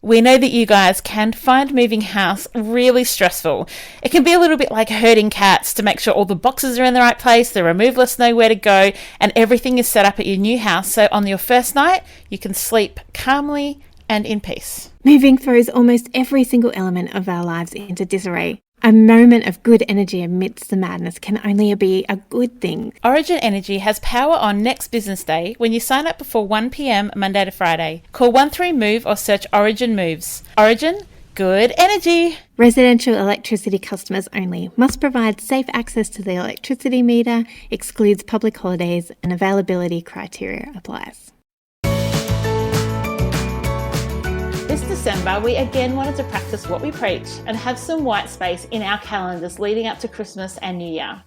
We know that you guys can find moving house really stressful. It can be a little bit like herding cats to make sure all the boxes are in the right place, the removalists know where to go, and everything is set up at your new house so on your first night you can sleep calmly and in peace. Moving throws almost every single element of our lives into disarray. A moment of good energy amidst the madness can only be a good thing. Origin Energy has power on next business day when you sign up before 1 p.m. Monday to Friday. Call 13MOVE or search Origin Moves. Origin, good energy. Residential electricity customers only. Must provide safe access to the electricity meter, excludes public holidays, and availability criteria applies. This December, we again wanted to practice what we preach and have some white space in our calendars leading up to Christmas and New Year.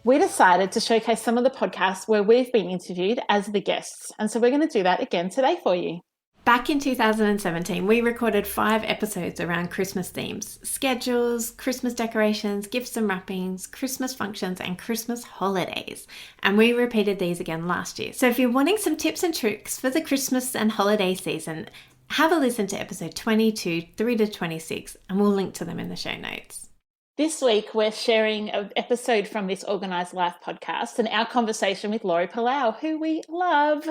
We decided to showcase some of the podcasts where we've been interviewed as the guests, and so we're going to do that again today for you. Back in 2017, we recorded 5 episodes around Christmas themes, schedules, Christmas decorations, gifts and wrappings, Christmas functions, and Christmas holidays. And we repeated these again last year. So if you're wanting some tips and tricks for the Christmas and holiday season, have a listen to episode 22 through to 26, and we'll link to them in the show notes. This week, we're sharing an episode from this Organised Life podcast and our conversation with Laurie Palau, who we love.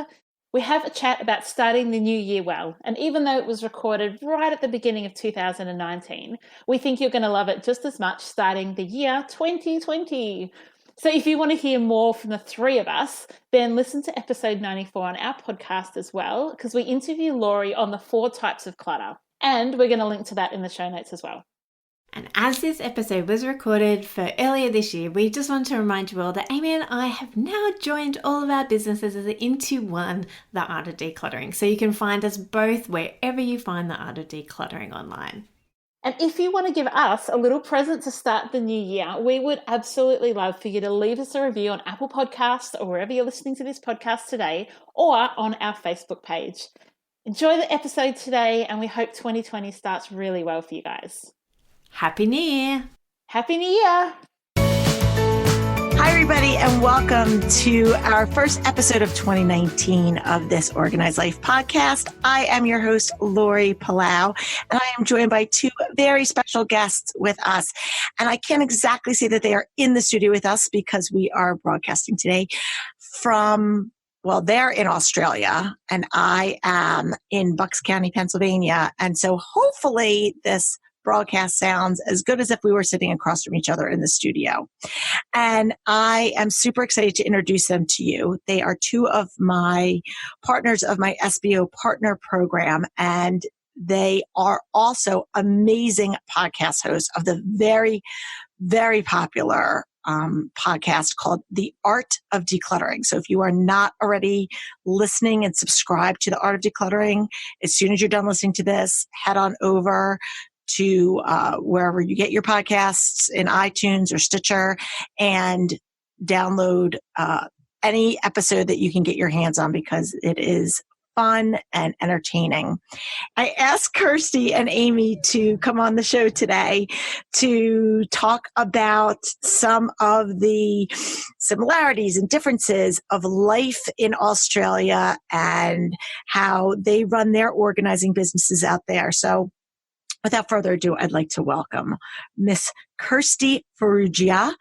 We have a chat about starting the new year well, and even though it was recorded right at the beginning of 2019, we think you're going to love it just as much starting the year 2020. So if you want to hear more from the three of us, then listen to episode 94 on our podcast as well, because we interview Laurie on the 4 types of clutter. And we're going to link to that in the show notes as well. And as this episode was recorded for earlier this year, we just want to remind you all that Amy and I have now joined all of our businesses into one, The Art of Decluttering. So you can find us both wherever you find The Art of Decluttering online. And if you want to give us a little present to start the new year, we would absolutely love for you to leave us a review on Apple Podcasts or wherever you're listening to this podcast today, or on our Facebook page. Enjoy the episode today, and we hope 2020 starts really well for you guys. Happy New Year! Happy New Year! Hi, everybody, and welcome to our first episode of 2019 of this Organized Life podcast. I am your host, Laurie Palau, and I am joined by 2 very special guests with us. And I can't exactly say that they are in the studio with us because we are broadcasting today from, well, they're in Australia, and I am in Bucks County, Pennsylvania. And so hopefully this broadcast sounds as good as if we were sitting across from each other in the studio. And I am super excited to introduce them to you. They are 2 of my partners of my SBO partner program, and they are also amazing podcast hosts of the very, very popular podcast called The Art of Decluttering. So if you are not already listening and subscribed to The Art of Decluttering, as soon as you're done listening to this, head on over to wherever you get your podcasts, in iTunes or Stitcher, and download any episode that you can get your hands on because it is fun and entertaining. I asked Kirsty and Amy to come on the show today to talk about some of the similarities and differences of life in Australia and how they run their organizing businesses out there. So without further ado, I'd like to welcome Miss Kirsty Ferrugia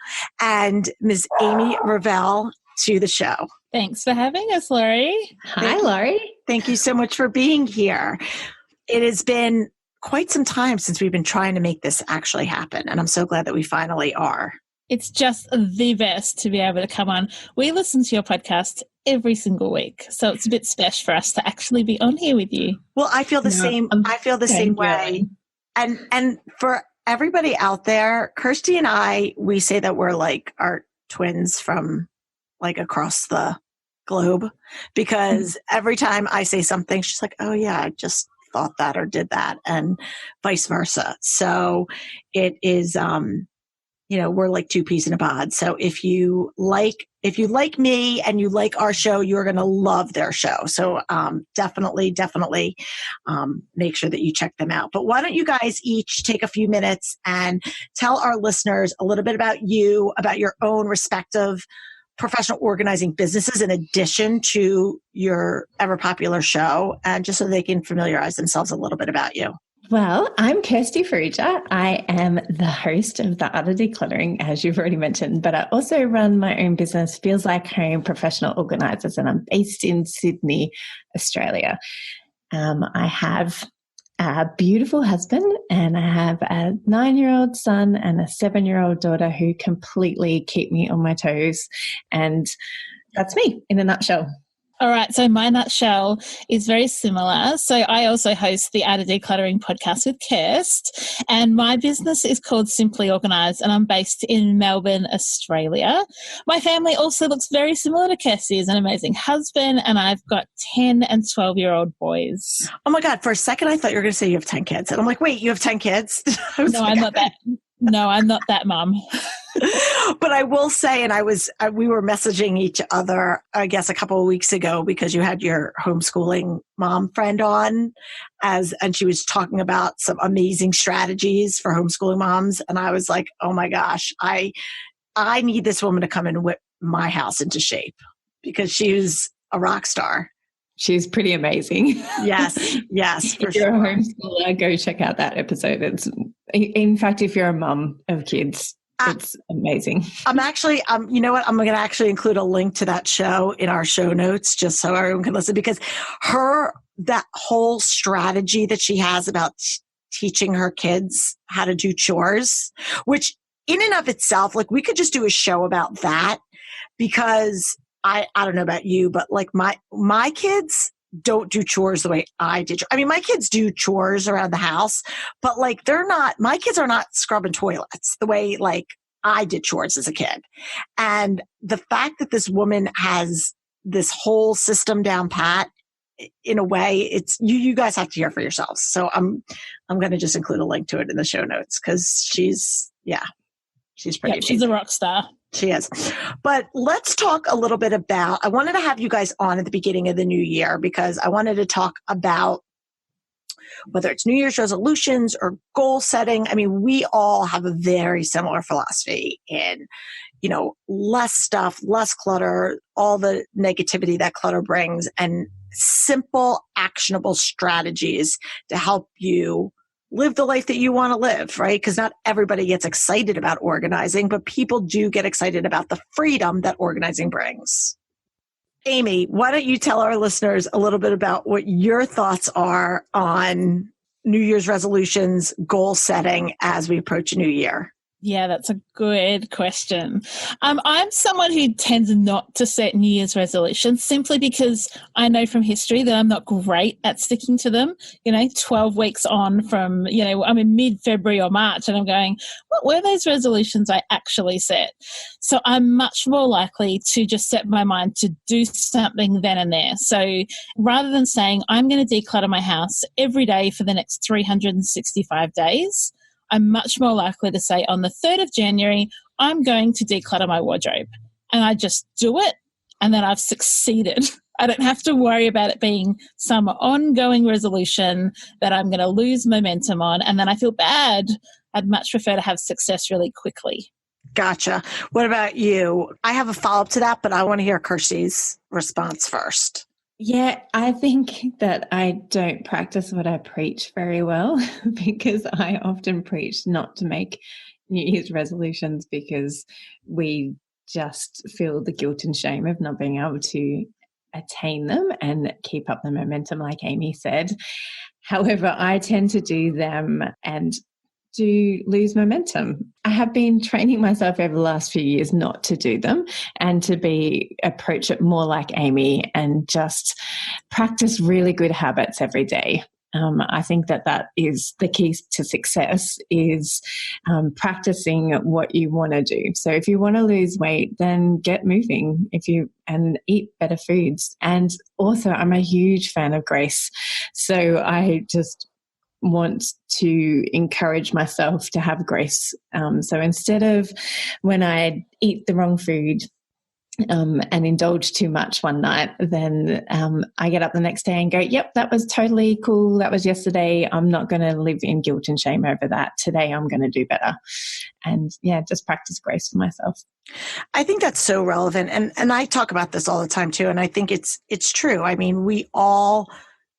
and Ms. Amy Ravel to the show. Thanks for having us, Laurie. Hi, Laurie. Thank you so much for being here. It has been quite some time since we've been trying to make this actually happen, and I'm so glad that we finally are. It's just the best to be able to come on. We listen to your podcast every single week, so it's a bit special for us to actually be on here with you. Well, I feel the same. I feel the same way. And for everybody out there, Kirsty and I, we say that we're like our twins from like across the globe, because every time I say something, she's like, oh yeah, I just thought that or did that, and vice versa. So it is, we're like 2 peas in a pod. So if you like me and you like our show, you're going to love their show. So definitely make sure that you check them out. But why don't you guys each take a few minutes and tell our listeners a little bit about you, about your own respective professional organizing businesses in addition to your ever popular show, and just so they can familiarize themselves a little bit about you. Well, I'm Kirsty Faruja. I am the host of The Art of Decluttering, as you've already mentioned, but I also run my own business, Feels Like Home Professional Organisers, and I'm based in Sydney, Australia. I have a beautiful husband and I have a 9-year-old son and a 7-year-old daughter who completely keep me on my toes. And that's me in a nutshell. All right, so my nutshell is very similar. So I also host the Art of Decluttering podcast with Kirst, and my business is called Simply Organised, and I'm based in Melbourne, Australia. My family also looks very similar to Kirsty. Is an amazing husband, and I've got 10 and 12-year-old boys. Oh my God, for a second I thought you were going to say you have 10 kids. And I'm like, wait, you have 10 kids? No, I'm not that. No, I'm not that mum. But I will say, and we were messaging each other, I guess, a couple of weeks ago because you had your homeschooling mom friend on, and she was talking about some amazing strategies for homeschooling moms. And I was like, oh my gosh, I need this woman to come and whip my house into shape because she's a rock star. She's pretty amazing. Yes, for If you're sure. a homeschooler, go check out that episode. In fact, if you're a mum of kids, it's amazing. I'm actually, you know what? I'm going to actually include a link to that show in our show notes just so everyone can listen, because that whole strategy that she has about teaching her kids how to do chores, which in and of itself, like we could just do a show about that, because I don't know about you, but like my kids don't do chores the way I did. I mean, my kids do chores around the house, but like my kids are not scrubbing toilets the way like I did chores as a kid. And the fact that this woman has this whole system down pat, in a way, it's you guys have to hear for yourselves. So I'm going to just include a link to it in the show notes because she's pretty. Yep, she's a rock star. She is. But let's talk a little bit about, I wanted to have you guys on at the beginning of the new year because I wanted to talk about whether it's New Year's resolutions or goal setting. I mean, we all have a very similar philosophy in, less stuff, less clutter, all the negativity that clutter brings, and simple, actionable strategies to help you live the life that you want to live, right? Because not everybody gets excited about organizing, but people do get excited about the freedom that organizing brings. Amy, why don't you tell our listeners a little bit about what your thoughts are on New Year's resolutions, goal setting as we approach a new year? Yeah, that's a good question. I'm someone who tends not to set New Year's resolutions simply because I know from history that I'm not great at sticking to them. 12 weeks on from, I'm in mid-February or March and I'm going, what were those resolutions I actually set? So I'm much more likely to just set my mind to do something then and there. So rather than saying I'm going to declutter my house every day for the next 365 days, I'm much more likely to say on the 3rd of January, I'm going to declutter my wardrobe. And I just do it, and then I've succeeded. I don't have to worry about it being some ongoing resolution that I'm going to lose momentum on, and then I feel bad. I'd much prefer to have success really quickly. Gotcha. What about you? I have a follow-up to that, but I want to hear Kirsty's response first. Yeah, I think that I don't practice what I preach very well because I often preach not to make New Year's resolutions because we just feel the guilt and shame of not being able to attain them and keep up the momentum, like Amy said. However, I tend to do them and do lose momentum. I have been training myself over the last few years not to do them and to approach it more like Amy and just practice really good habits every day. I think that is the key to success is practicing what you want to do. So if you want to lose weight, then get moving and eat better foods. And also I'm a huge fan of grace. So I just want to encourage myself to have grace. So instead of when I eat the wrong food and indulge too much one night, then I get up the next day and go, yep, that was totally cool. That was yesterday. I'm not going to live in guilt and shame over that. Today I'm going to do better. And just practice grace for myself. I think that's so relevant. And I talk about this all the time too. And I think it's true. I mean, we all,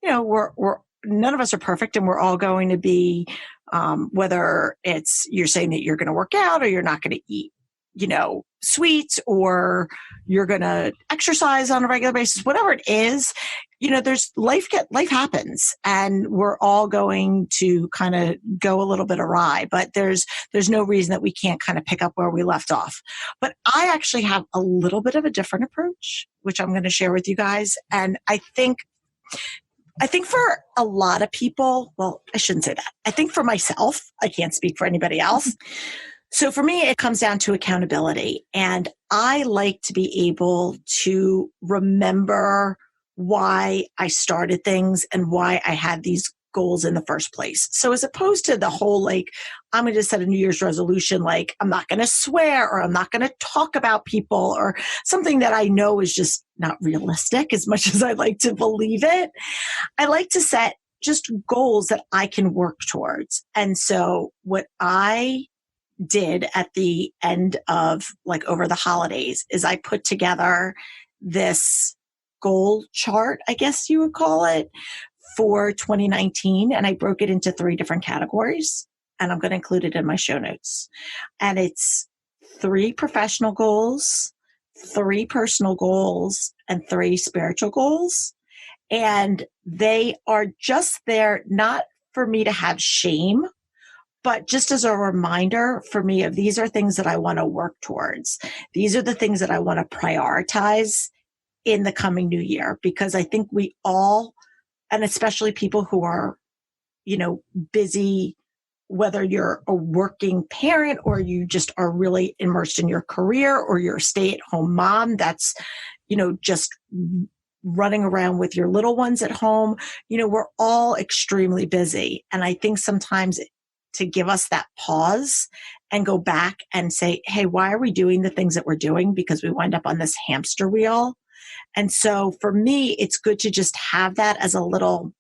we're none of us are perfect, and we're all going to be, whether it's you're saying that you're going to work out or you're not going to eat, sweets, or you're going to exercise on a regular basis, whatever it is, there's life happens, and we're all going to kind of go a little bit awry, but there's no reason that we can't kind of pick up where we left off. But I actually have a little bit of a different approach, which I'm going to share with you guys. And I think for a lot of people, well, I shouldn't say that. I think for myself, I can't speak for anybody else. So for me, it comes down to accountability. And I like to be able to remember why I started things and why I had these goals in the first place. So as opposed to the whole, I'm going to set a New Year's resolution, I'm not going to swear, or I'm not going to talk about people, or something that I know is just not realistic as much as I like to believe it. I like to set just goals that I can work towards. And so what I did at the end of over the holidays is I put together this goal chart, I guess you would call it, for 2019. And I broke it into 3 different categories, and I'm going to include it in my show notes. And it's 3 professional goals, 3 personal goals, and 3 spiritual goals. And they are just there, not for me to have shame, but just as a reminder for me of these are things that I want to work towards. These are the things that I want to prioritize in the coming new year, because I think we all, and especially people who are, busy, whether you're a working parent or you just are really immersed in your career, or you're a stay-at-home mom that's, just running around with your little ones at home, we're all extremely busy. And I think sometimes to give us that pause and go back and say, hey, why are we doing the things that we're doing? Because we wind up on this hamster wheel. And so for me, it's good to just have that as a little,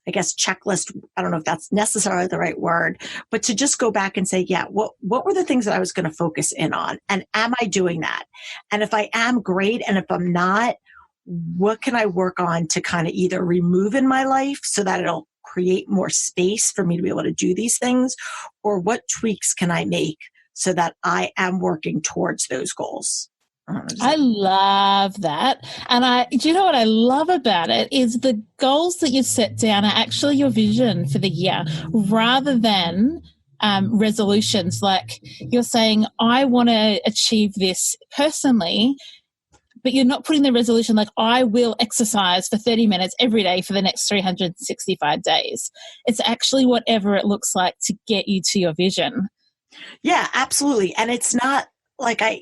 I guess, checklist. I don't know if that's necessarily the right word, but to just go back and say, yeah, what were the things that I was going to focus in on? And am I doing that? And if I am, great. And if I'm not, what can I work on to kind of either remove in my life so that it'll create more space for me to be able to do these things? Or what tweaks can I make so that I am working towards those goals? I love that. And do you know what I love about it is the goals that you set down are actually your vision for the year, rather than resolutions. Like you're saying, I want to achieve this personally, but you're not putting the resolution I will exercise for 30 minutes every day for the next 365 days. It's actually whatever it looks like to get you to your vision. Yeah, absolutely. And it's not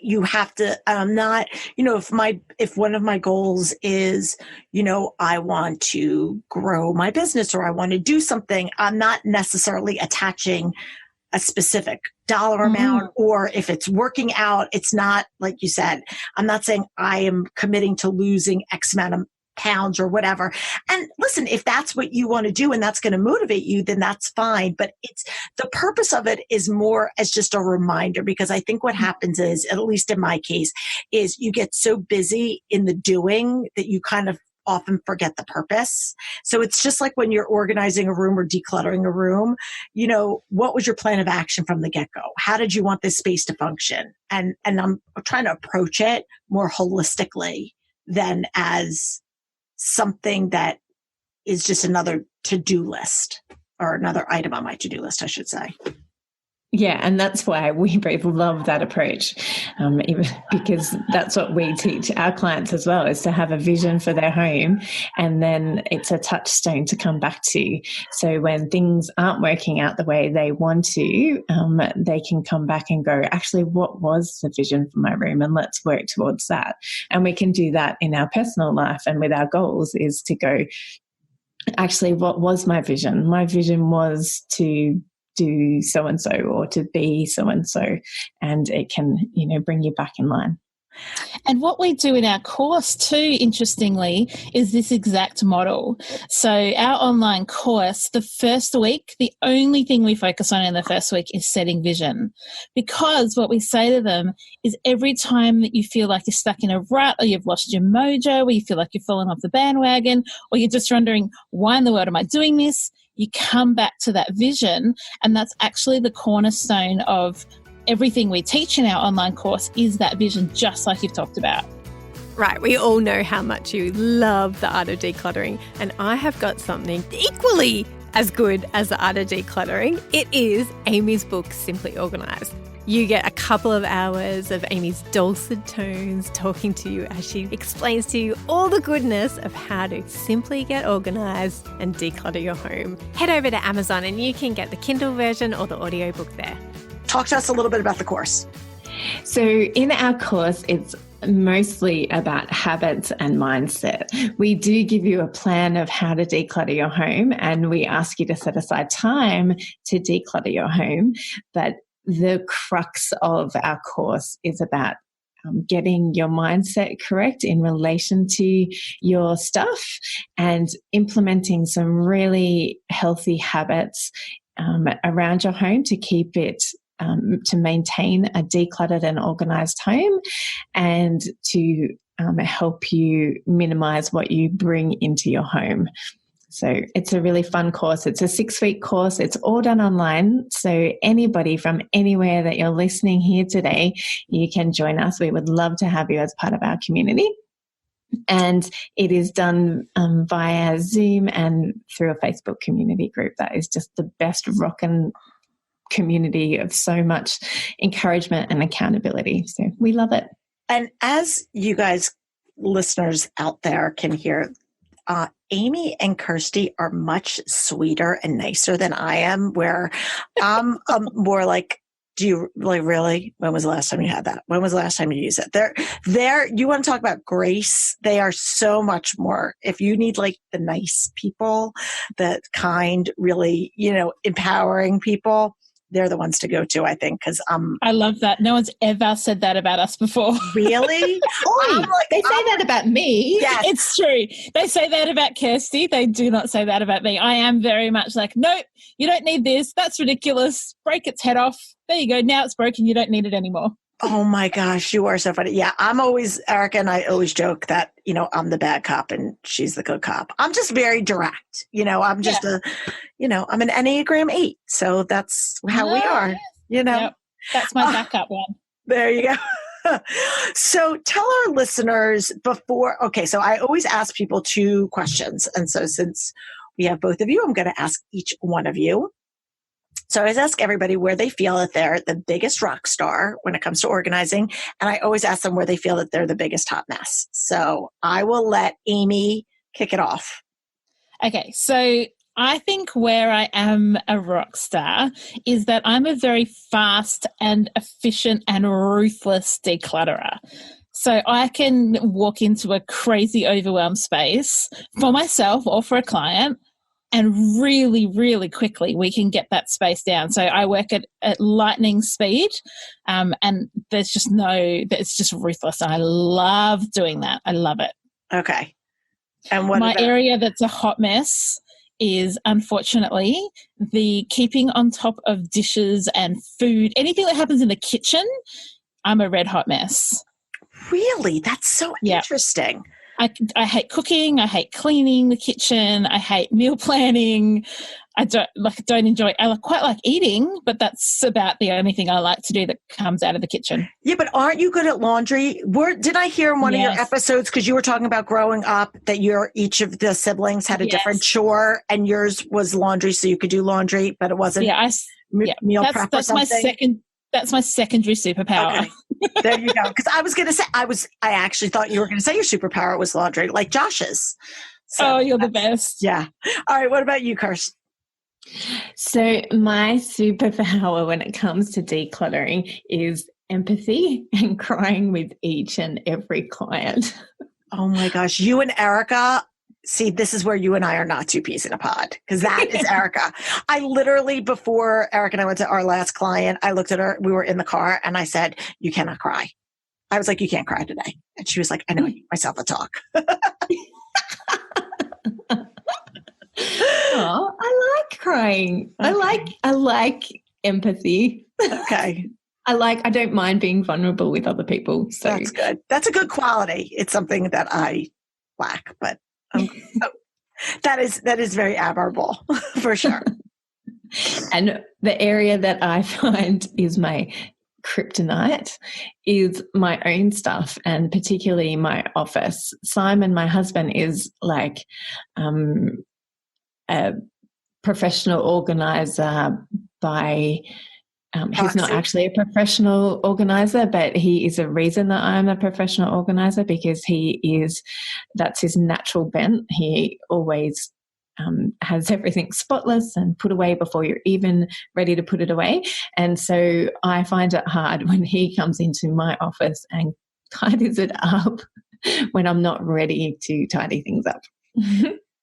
you have to, I'm not, if one of my goals is, I want to grow my business or I want to do something, I'm not necessarily attaching a specific dollar amount, or if it's working out, it's not, like you said, I'm not saying I am committing to losing X amount of pounds or whatever. And listen, if that's what you want to do and that's going to motivate you, then that's fine. But it's the purpose of it is more as just a reminder, because I think what happens is, at least in my case, is you get so busy in the doing that you kind of often forget the purpose. So it's just like when you're organizing a room or decluttering a room, what was your plan of action from the get-go? How did you want this space to function? And I'm trying to approach it more holistically than as something that is just another to-do list, or another item on my to-do list, I should say. Yeah, and that's why we both love that approach, because that's what we teach our clients as well, is to have a vision for their home, and then it's a touchstone to come back to. So when things aren't working out the way they want to, they can come back and go, actually, what was the vision for my room? And let's work towards that. And we can do that in our personal life and with our goals, is to go, actually, what was my vision? My vision was to do so-and-so, or to be so-and-so, and it can, bring you back in line. And what we do in our course too, interestingly, is this exact model. So our online course, the first week, the only thing we focus on in the first week is setting vision. Because what we say to them is every time that you feel like you're stuck in a rut or you've lost your mojo, or you feel like you're falling off the bandwagon, or you're just wondering, why in the world am I doing this? You come back to that vision, and that's actually the cornerstone of everything we teach in our online course is that vision, just like you've talked about. Right, we all know how much you love the art of decluttering, and I have got something equally as good as the art of decluttering. It is Amy's book, Simply Organised. You get a couple of hours of Amy's dulcet tones talking to you as she explains to you all the goodness of how to simply get organised and declutter your home. Head over to Amazon and you can get the Kindle version or the audiobook there. Talk to us a little bit about the course. So in our course, it's mostly about habits and mindset. We do give you a plan of how to declutter your home, and we ask you to set aside time to declutter your home. But the crux of our course is about getting your mindset correct in relation to your stuff and implementing some really healthy habits around your home to keep it to maintain a decluttered and organised home, and to help you minimise what you bring into your home. So it's a really fun course. It's a 6-week course. It's all done online. So anybody from anywhere that you're listening here today, you can join us. We would love to have you as part of our community. And it is done via Zoom and through a Facebook community group. That is just the best rockin' community of so much encouragement and accountability. So we love it. And as you guys, listeners out there, can hear, Amy and Kirsty are much sweeter and nicer than I am, where I'm more like, do you like really? When was the last time you had that? When was the last time you used it? You want to talk about grace? They are so much more. If you need like the nice people, the kind, really, empowering people, they're the ones to go to, I think, because I love that. No one's ever said that about us before. Really? They say that about me. Yes. It's true. They say that about Kirsty. They do not say that about me. I am very much like, nope, you don't need this. That's ridiculous. Break its head off. There you go. Now it's broken. You don't need it anymore. Oh my gosh, you are so funny. Yeah, I'm always, Erica and I always joke that, I'm the bad cop and she's the good cop. I'm just very direct. I'm just I'm an Enneagram 8. So that's how we are, Yep. That's my backup one. There you go. So tell our listeners so I always ask people 2 questions. And so since we have both of you, I'm going to ask each one of you. So I always ask everybody where they feel that they're the biggest rock star when it comes to organizing. And I always ask them where they feel that they're the biggest hot mess. So I will let Amy kick it off. Okay, so I think where I am a rock star is that I'm a very fast and efficient and ruthless declutterer. So I can walk into a crazy overwhelmed space for myself or for a client, and really, really quickly we can get that space down. So I work at lightning speed, and it's just ruthless. I love doing that. I love it. Okay. And what my area that's a hot mess is, unfortunately, the keeping on top of dishes and food. Anything that happens in the kitchen, I'm a red hot mess. Really? That's so interesting. I hate cooking. I hate cleaning the kitchen. I hate meal planning. I don't enjoy. I quite like eating, but that's about the only thing I like to do that comes out of the kitchen. Yeah, but aren't you good at laundry? Did I hear in one of your episodes, because you were talking about growing up, that each of the siblings had a different chore, and yours was laundry, so you could do laundry, but it wasn't meal prep or something? That's my secondary superpower. Okay. There you go. Because I was going to say, I actually thought you were going to say your superpower was laundry, like Josh's. So you're the best. Yeah. All right. What about you, Kirsten? So my superpower when it comes to decluttering is empathy and crying with each and every client. Oh my gosh. You and Erica. See, this is where you and I are not 2 peas in a pod, because that is Erica. I literally, before Erica and I went to our last client, I looked at her, we were in the car, and I said, you cannot cry. I was like, you can't cry today. And she was like, I know, I give myself a talk. Oh, I like crying. Okay. I like empathy. Okay. I don't mind being vulnerable with other people. So That's good. That's a good quality. It's something that I lack, but that is very admirable for sure. And the area that I find is my kryptonite is my own stuff, and particularly my office. Simon, my husband, is like a professional organizer by he's not actually a professional organizer, but he is a reason that I'm a professional organizer, because that's his natural bent. He always has everything spotless and put away before you're even ready to put it away. And so I find it hard when he comes into my office and tidies it up when I'm not ready to tidy things up.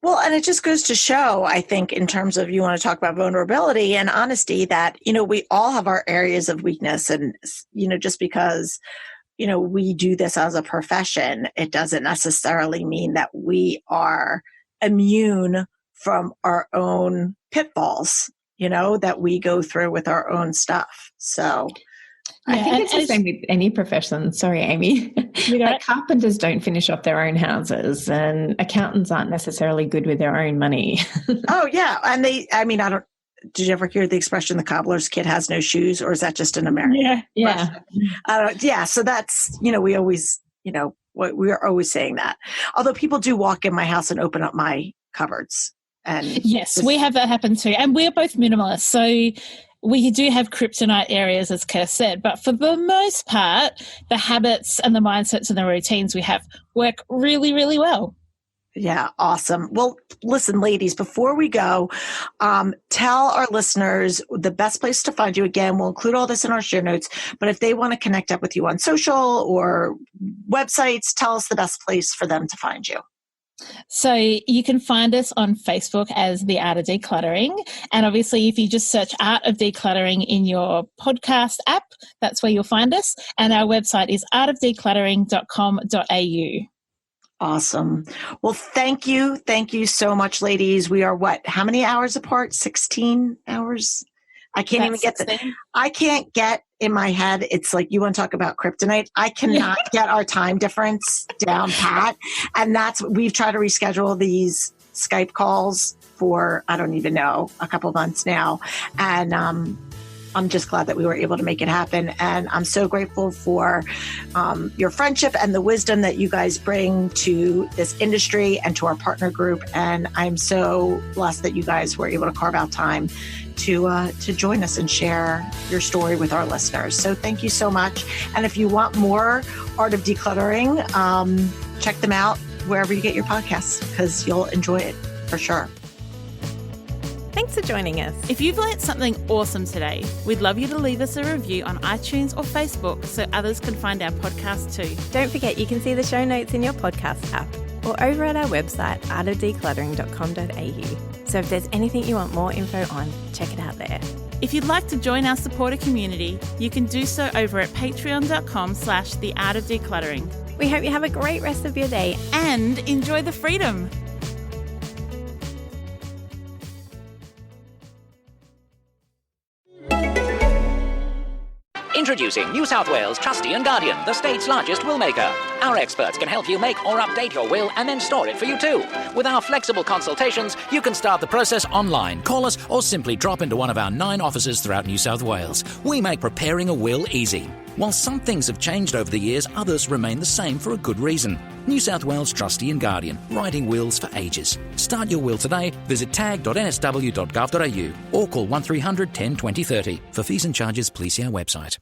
Well, and it just goes to show, I think, in terms of, you want to talk about vulnerability and honesty, that, we all have our areas of weakness. And, just because, we do this as a profession, it doesn't necessarily mean that we are immune from our own pitfalls, that we go through with our own stuff. So I think it's the same with any profession. Sorry, Amy. Like carpenters don't finish off their own houses, and accountants aren't necessarily good with their own money. Oh, yeah. And did you ever hear the expression, the cobbler's kid has no shoes, or is that just an American? Yeah. So that's, we always, we are always saying that. Although people do walk in my house and open up my cupboards. And yes, we have that happen too. And we're both minimalists. So we do have kryptonite areas, as Kirst said, but for the most part, the habits and the mindsets and the routines we have work really, really well. Yeah, awesome. Well, listen, ladies, before we go, tell our listeners the best place to find you. Again, we'll include all this in our show notes, but if they want to connect up with you on social or websites, tell us the best place for them to find you. So you can find us on Facebook as The Art of Decluttering. And obviously, if you just search Art of Decluttering in your podcast app, that's where you'll find us. And our website is artofdecluttering.com.au. Awesome. Well, thank you. Thank you so much, ladies. We are how many hours apart? 16 hours? I can't even get I can't get in my head. It's like, you want to talk about kryptonite. I cannot get our time difference down pat. And we've tried to reschedule these Skype calls for, I don't even know, a couple months now. And, I'm just glad that we were able to make it happen. And I'm so grateful for your friendship and the wisdom that you guys bring to this industry and to our partner group. And I'm so blessed that you guys were able to carve out time to join us and share your story with our listeners. So thank you so much. And if you want more Art of Decluttering, check them out wherever you get your podcasts, because you'll enjoy it for sure. Thanks for joining us. If you've learnt something awesome today, we'd love you to leave us a review on iTunes or Facebook so others can find our podcast too. Don't forget you can see the show notes in your podcast app or over at our website, artofdecluttering.com.au. So if there's anything you want more info on, check it out there. If you'd like to join our supporter community, you can do so over at patreon.com/theartofdecluttering. We hope you have a great rest of your day and enjoy the freedom. Introducing New South Wales Trustee and Guardian, the state's largest will maker. Our experts can help you make or update your will and then store it for you too. With our flexible consultations, you can start the process online, call us, or simply drop into one of our 9 offices throughout New South Wales. We make preparing a will easy. While some things have changed over the years, others remain the same for a good reason. New South Wales Trustee and Guardian, writing wills for ages. Start your will today. Visit tag.nsw.gov.au or call 1300 10 20 30. For fees and charges, please see our website.